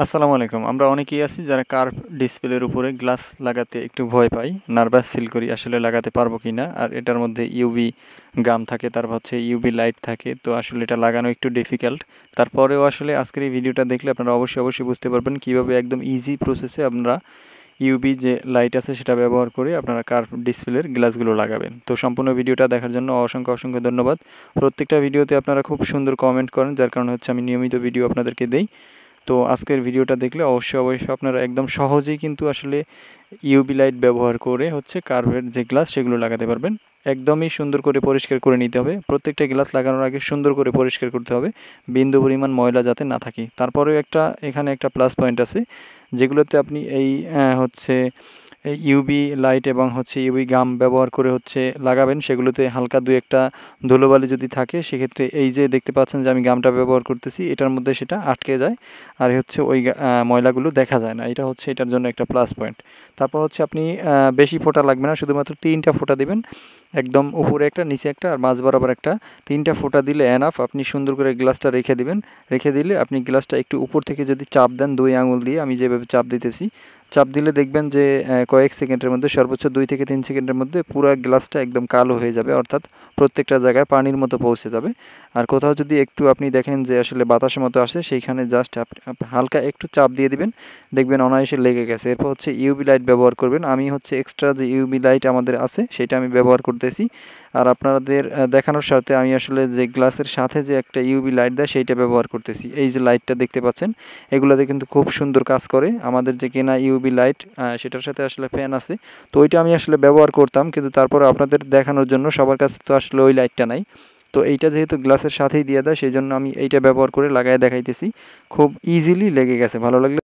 আসসালামু আলাইকুম। আমরা অনেকেই আছি যারা কার্ভ ডিসপ্লের উপরে গ্লাস লাগাতে একটু ভয় পাই। নার্ভাস ফিল করি আসলে লাগাতে পারবো কিনা। আর এটার মধ্যে ইউভি গাম থাকে, তারপর হচ্ছে ইউভি লাইট থাকে। তো আসলে এটা লাগানো একটু ডিফিকাল্ট। তারপরেও আসলে আজকের এই ভিডিওটা দেখলে আপনারা অবশ্যই বুঝতে পারবেন কিভাবে একদম ইজি প্রসেসে আপনারা ইউভি যে লাইট আছে সেটা ব্যবহার করে আপনারা কার্ভ ডিসপ্লের গ্লাসগুলো লাগাবেন। তো সম্পূর্ণ ভিডিওটা দেখার জন্য অসংখ্য ধন্যবাদ। প্রত্যেকটা ভিডিওতে আপনারা খুব সুন্দর কমেন্ট করেন, যার কারণে হচ্ছে আমি নিয়মিত ভিডিও আপনাদেরকে দেই। তো আজকের ভিডিওটা দেখলে অবশ্যই আপনারা একদম সহজেই কিন্তু আসলে ইউভি লাইট ব্যবহার করে হচ্ছে কার্ভের যে গ্লাস সেগুলো লাগাতে পারবেন। একদমই সুন্দর করে পরিষ্কার করে নিতে হবে। প্রত্যেকটা গ্লাস লাগানোর আগে সুন্দর করে পরিষ্কার করতে হবে, বিন্দু পরিমাণ ময়লা যাতে না থাকে। তারপরেও এখানে একটা প্লাস পয়েন্ট আছে, যেগুলোতে আপনি এই হচ্ছে ইউভি লাইট এবং হচ্ছে ইউভি গাম ব্যবহার করে হচ্ছে লাগাবেন, সেগুলোতে হালকা দু একটা ধুলোবালি যদি থাকে সেক্ষেত্রে এই যে দেখতে পাচ্ছেন যে আমি গামটা ব্যবহার করতেছি এটার মধ্যে সেটা আটকে যায়, আর হচ্ছে ওই ময়লাগুলো দেখা যায় না। এটা হচ্ছে এটার জন্য একটা প্লাস পয়েন্ট। তারপর হচ্ছে আপনি বেশি ফোঁটা লাগবে না, শুধুমাত্র 3টা ফোঁটা দিবেন, একদম উপরে একটা, নিচে একটা, আর মাঝ বরাবর একটা। 3টা ফোঁটা দিলে এনাফ। আপনি সুন্দর করে গ্লাসটা রেখে দিবেন। রেখে দিলে আপনি গ্লাসটা একটু উপর থেকে যদি চাপ দেন 2 আঙুল দিয়ে, আমি যেভাবে চাপ দিতেছি, চাপ দিলে দেখবেন যে কয়েক সেকেন্ডের মধ্যে, সর্বোচ্চ 2 থেকে 3 সেকেন্ডের মধ্যে পুরো গ্লাসটা একদম কালো হয়ে যাবে, অর্থাৎ প্রত্যেকটা জায়গায় পানির মতো পৌঁছে যাবে। আর কোথাও যদি একটু আপনি দেখেন যে আসলে বাতাসের মতো আসে, সেইখানে জাস্ট আপনি হালকা একটু চাপ দিয়ে দিবেন, দেখবেন অনায়াসে লেগে গেছে। এরপর হচ্ছে ইউভি লাইট ব্যবহার করবেন। আমি হচ্ছে এক্সট্রা যে ইউভি লাইট আমাদের আছে সেটা আমি ব্যবহার করতেছি। আর আপনাদের দেখানোর সাথে আমি আসলে যে গ্লাসের সাথে যে একটা ইউভি লাইট দেয় সেইটা ব্যবহার করতেছি। এই যে লাইটটা দেখতে পাচ্ছেন, এগুলোতে কিন্তু খুব সুন্দর কাজ করে। আমাদের যে কেনা ইউভি লাইট সেটার সাথে আসলে ফ্যান আছে, তো ওইটা আমি আসলে ব্যবহার করতাম, কিন্তু তারপরে আপনাদের দেখানোর জন্য, সবার কাছে তো আসলে ওই লাইটটা নাই, তো এইটা যেহেতু গ্লাসের সাথেই দিয়ে দেয় সেই জন্য আমি এইটা ব্যবহার করে লাগায় দেখাইতেছি। খুব ইজিলি লেগে গেছে। ভালো লাগলে